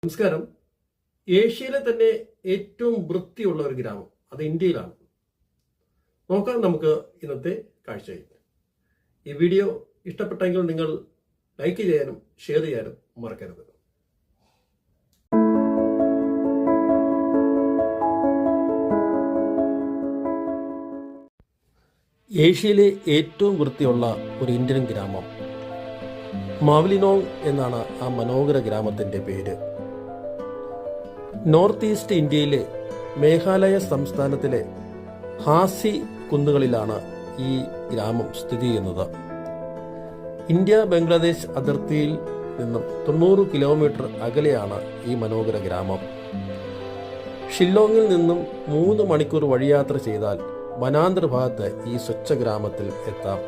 നമസ്കാരം. ഏഷ്യയിലെ തന്നെ ഏറ്റവും വൃത്തിയുള്ള ഒരു ഗ്രാമം അത് ഇന്ത്യയിലാണ്. നോക്കാം നമുക്ക് ഇന്നത്തെ കാഴ്ചയിൽ. ഈ വീഡിയോ ഇഷ്ടപ്പെട്ടെങ്കിൽ നിങ്ങൾ ലൈക്ക് ചെയ്യാനും ഷെയർ ചെയ്യാനും മറക്കരുത്. ഏഷ്യയിലെ ഏറ്റവും വൃത്തിയുള്ള ഒരു ഇന്ത്യൻ ഗ്രാമം മാവ്ലിനോങ് എന്നാണ് ആ മനോഹര ഗ്രാമത്തിന്റെ പേര്. നോർത്ത് ഈസ്റ്റ് ഇന്ത്യയിലെ മേഘാലയ സംസ്ഥാനത്തിലെ ഹാസി കുന്നുകളിലാണ് ഈ ഗ്രാമം സ്ഥിതി ചെയ്യുന്നത്. ഇന്ത്യ ബംഗ്ലാദേശ് അതിർത്തിയിൽ നിന്നും 90 കിലോമീറ്റർ അകലെയാണ് ഈ മനോഹര ഗ്രാമം. ഷില്ലോങ്ങിൽ നിന്നും 3 മണിക്കൂർ വഴിയാത്ര ചെയ്താൽ വനാന്തർ ഭാഗത്ത് ഈ സ്വച്ഛ ഗ്രാമത്തിൽ എത്താം.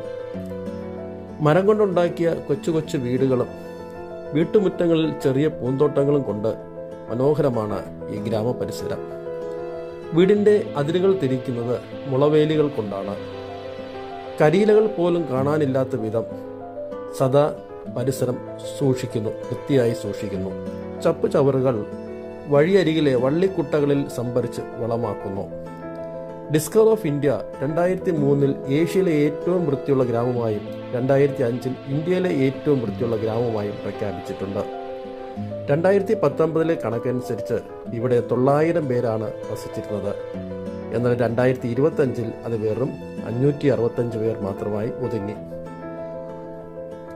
മരം കൊണ്ടുണ്ടാക്കിയ കൊച്ചു കൊച്ചു വീടുകളും വീട്ടുമുറ്റങ്ങളിൽ ചെറിയ പൂന്തോട്ടങ്ങളും കൊണ്ട് മനോഹരമാണ് ഈ ഗ്രാമപരിസരം. വീടിന്റെ അതിരുകൾ തിരിക്കുന്നത് മുളവേലികൾ കൊണ്ടാണ്. കരിയിലകൾ പോലും കാണാനില്ലാത്ത വിധം സദാ പരിസരം വൃത്തിയായി സൂക്ഷിക്കുന്നു. ചപ്പു ചവറുകൾ വഴിയരികിലെ വള്ളിക്കുട്ടകളിൽ സംഭരിച്ച് വളമാക്കുന്നു. ഡിസ്കവർ ഓഫ് ഇന്ത്യ 2003 ഏഷ്യയിലെ ഏറ്റവും വൃത്തിയുള്ള ഗ്രാമമായും 2005 ഇന്ത്യയിലെ ഏറ്റവും വൃത്തിയുള്ള ഗ്രാമമായും പ്രഖ്യാപിച്ചിട്ടുണ്ട്. 2019 കണക്കനുസരിച്ച് ഇവിടെ 900 പേരാണ് വസിച്ചിരുന്നത്. എന്നാൽ 2025 അത് വെറും 565 പേർ മാത്രമായി ഒതുങ്ങി.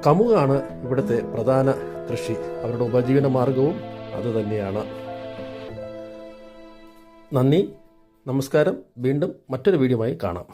കമുകാണ് ഇവിടുത്തെ പ്രധാന കൃഷി. അവരുടെ ഉപജീവന മാർഗവും അതുതന്നെയാണ്. നന്ദി, നമസ്കാരം. വീണ്ടും മറ്റൊരു വീഡിയോയുമായി കാണാം.